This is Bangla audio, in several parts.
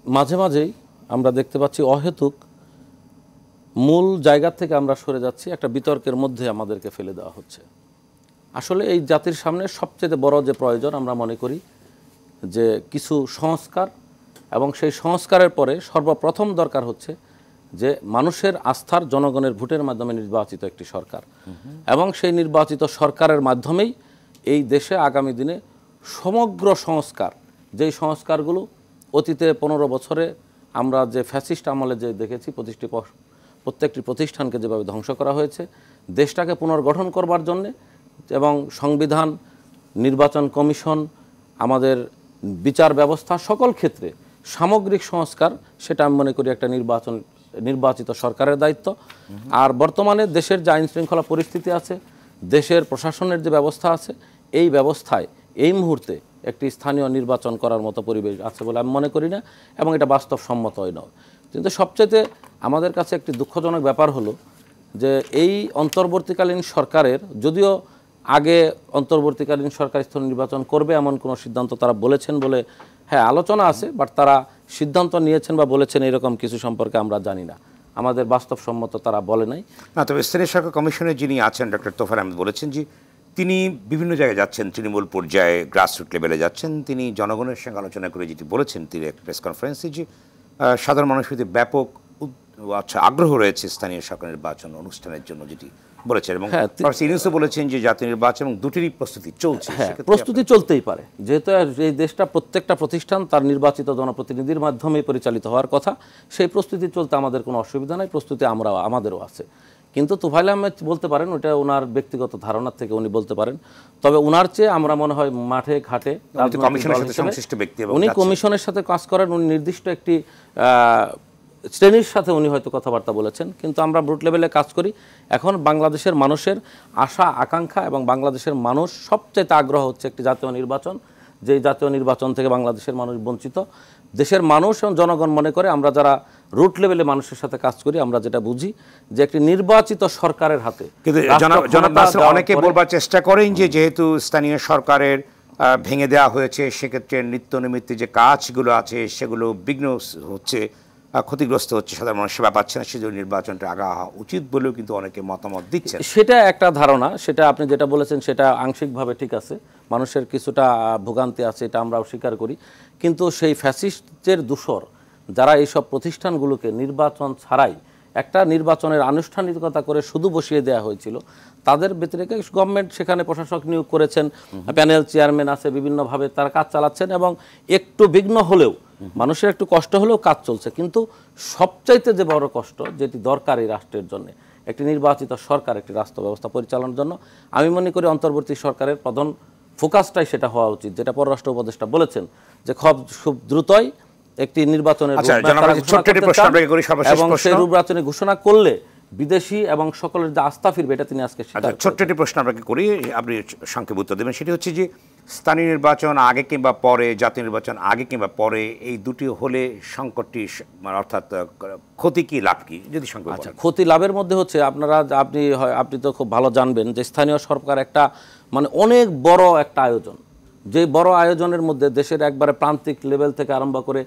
মাঝে মাঝেই আমরা দেখতে পাচ্ছি অহেতুক মূল জায়গা থেকে আমরা সরে যাচ্ছি, একটা বিতর্কের মধ্যে আমাদেরকে ফেলে দেওয়া হচ্ছে। আসলে এই জাতির সামনে সবচেয়ে বড় যে প্রয়োজন আমরা মনে করি যে কিছু সংস্কার, এবং সেই সংস্কারের পরে সর্বপ্রথম দরকার হচ্ছে যে মানুষের আস্থার, জনগণের ভোটের মাধ্যমে নির্বাচিত একটি সরকার, এবং সেই নির্বাচিত সরকারের মাধ্যমেই এই দেশে আগামী দিনে সমগ্র সংস্কার, যেই সংস্কারগুলো অতীতে 15 বছরে আমরা যে ফ্যাসিস্ট আমলে যে দেখেছি, প্রত্যেকটি প্রতিষ্ঠানকে যেভাবে ধ্বংস করা হয়েছে, দেশটাকে পুনর্গঠন করবার জন্যে, এবং সংবিধান, নির্বাচন কমিশন, আমাদের বিচার ব্যবস্থা, সকল ক্ষেত্রে সামগ্রিক সংস্কার, সেটা আমি মনে করি একটা নির্বাচিত সরকারের দায়িত্ব। আর বর্তমানে দেশের যে আইন শৃঙ্খলা পরিস্থিতি আছে, দেশের প্রশাসনের যে ব্যবস্থা আছে, এই ব্যবস্থায় এই মুহূর্তে একটি স্থানীয় নির্বাচন করার মতো পরিবেশ আছে বলে আমি মনে করি না, এবং এটা বাস্তবসম্মতই নয়। কিন্তু সবচেয়ে আমাদের কাছে একটি দুঃখজনক ব্যাপার হলো যে এই অন্তর্বর্তীকালীন সরকারের, যদিও আগে অন্তর্বর্তীকালীন সরকার স্থানীয় নির্বাচন করবে এমন কোনো সিদ্ধান্ত তারা বলেছেন বলে হ্যাঁ আলোচনা আছে, বাট তারা সিদ্ধান্ত নিয়েছেন বা বলেছেন এরকম কিছু সম্পর্কে আমরা জানি না, আমাদের বাস্তবসম্মত তারা বলে নাই। না, তবে স্থানীয় সরকার কমিশনের যিনি আছেন ডক্টর তোফায়েল আহমেদ বলেছেন যে তিনি বিভিন্ন জায়গায় যাচ্ছেন, তৃণমূল পর্যায়ে, গ্রাসরুট লেভেলে যাচ্ছেন। তিনি জনগণের সঙ্গে আলোচনা করে যেটি বলেছেন তিনি এক প্রেস কনফারেন্সে, যে সাধারণ মানুষের প্রতি ব্যাপক আগ্রহ রয়েছে স্থানীয় সরকার নির্বাচন অনুষ্ঠানের জন্য, যেটি বলেছেন। এবং ইউনূসও বলেছেন যে জাতীয় নির্বাচন এবং দুটিরই প্রস্তুতি চলছে। হ্যাঁ, প্রস্তুতি চলতেই পারে, যেহেতু এই দেশটা প্রত্যেকটা প্রতিষ্ঠান তার নির্বাচিত জনপ্রতিনিধির মাধ্যমে পরিচালিত হওয়ার কথা, সেই প্রস্তুতি চলতে আমাদের কোনো অসুবিধা নাই, প্রস্তুতি আমাদেরও আছে। কিন্তু তোফায়েল আহমেদ বলতে পারেন, ওটা ওনার ব্যক্তিগত ধারণার থেকে উনি বলতে পারেন, তবে ওনার চেয়ে আমরা মনে হয় মাঠে ঘাটে উনি কমিশনের সাথে কাজ করেন, উনি নির্দিষ্ট একটি শ্রেণীর সাথে উনি হয়তো কথাবার্তা বলেছেন, কিন্তু আমরা বুট লেভেলে কাজ করি। এখন বাংলাদেশের মানুষের আশা আকাঙ্ক্ষা এবং বাংলাদেশের মানুষ সবচেয়ে আগ্রহ হচ্ছে একটি জাতীয় নির্বাচন, যেই জাতীয় নির্বাচন থেকে বাংলাদেশের মানুষ বঞ্চিত। দেশের মানুষ এবং জনগণ মনে করে, আমরা যারা রুট লেভেলে মানুষের সাথে কাজ করি, আমরা যেটা বুঝি যে একটি নির্বাচিত সরকারের হাতে। কিন্তু অনেকে বলবার চেষ্টা করেন যে যেহেতু স্থানীয় সরকারের ভেঙে দেওয়া হয়েছে, সেক্ষেত্রে নিত্য নৈমিত্য যে কাজগুলো আছে সেগুলো বিঘ্ন হচ্ছে, ক্ষতিগ্রস্ত হচ্ছে, সাধারণ মানুষ সেবা পাচ্ছে না, সেজন্য নির্বাচনটা আগা উচিত বলেও কিন্তু অনেকে মতামত দিচ্ছে। সেটা একটা ধারণা, সেটা আপনি যেটা বলেছেন সেটা আংশিকভাবে ঠিক আছে, মানুষের কিছুটা ভোগান্তি আছে, এটা আমরাও স্বীকার করি। কিন্তু সেই ফ্যাসিস্টের দূষর যারা এইসব প্রতিষ্ঠানগুলোকে নির্বাচন ছাড়াই একটা নির্বাচনের আনুষ্ঠানিকতা করে শুধু বসিয়ে দেওয়া হয়েছিল, তাদের ব্যতিরেকে গভর্নমেন্ট সেখানে প্রশাসক নিয়োগ করেছেন, প্যানেল চেয়ারম্যান আছে, বিভিন্নভাবে তারা কাজ চালাচ্ছেন, এবং একটু বিঘ্ন হলেও, মানুষের একটু কষ্ট হলেও কাজ চলছে। কিন্তু সবচাইতে যে বড় কষ্ট, যেটি দরকার এই রাষ্ট্রের জন্য, একটি নির্বাচিত সরকার একটি রাষ্ট্র ব্যবস্থা পরিচালনার জন্য, আমি মনে করি অন্তর্বর্তী সরকারের প্রধান ফোকাসটাই সেটা হওয়া উচিত, যেটা পররাষ্ট্র উপদেষ্টা বলেছেন, যে খুব দ্রুতই একটি নির্বাচনের এবং সেই নির্বাচনে ঘোষণা করলে বিদেশি এবং সকলের যে আস্থা ফিরবে, এটা তিনি আজকে ছোট্ট একটি প্রশ্ন আপনাকে করি, আপনি সংক্ষেপে উত্তর দেবেন। সেটি হচ্ছে যে স্থানীয় নির্বাচন আগে কিংবা পরে, জাতীয় নির্বাচন আগে কিংবা পরে, এই দুটি হলে সংকটটি অর্থাৎ ক্ষতি কি লাভ কি, যদি সংকট? আচ্ছা, ক্ষতি লাভের মধ্যে হচ্ছে আপনি তো খুব ভালো জানবেন যে স্থানীয় সরকার একটা মানে অনেক বড় একটা আয়োজন, যে বড় আয়োজনের মধ্যে দেশের একবারে প্রান্তিক লেভেল থেকে আরম্ভ করে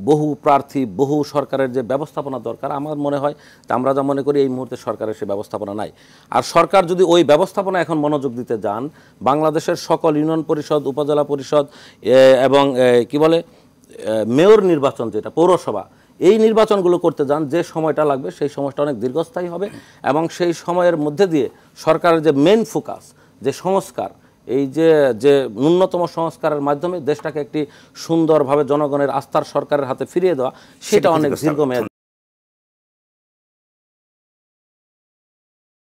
বহু প্রার্থী, বহু সরকারের যে ব্যবস্থাপনা দরকার, আমার মনে হয় আমরা যা মনে করি এই মুহূর্তে সরকারের সে ব্যবস্থাপনা নাই। আর সরকার যদি ওই ব্যবস্থাপনা এখন মনোযোগ দিতে যান, বাংলাদেশের সকল ইউনিয়ন পরিষদ, উপজেলা পরিষদ এবং কি বলে মেয়র নির্বাচন, যেটা পৌরসভা, এই নির্বাচনগুলো করতে যান, যে সময়টা লাগবে সেই সময়টা অনেক দীর্ঘস্থায়ী হবে, এবং সেই সময়ের মধ্যে দিয়ে সরকারের যে মেন ফোকাস, যে সংস্কার, এই যে ন্যূনতম সংস্কারের মাধ্যমে দেশটাকে একটি সুন্দরভাবে জনগণের আস্থার সরকারের হাতে ফিরিয়ে দেওয়া, সেটা অনেক দীর্ঘমেয়াদী।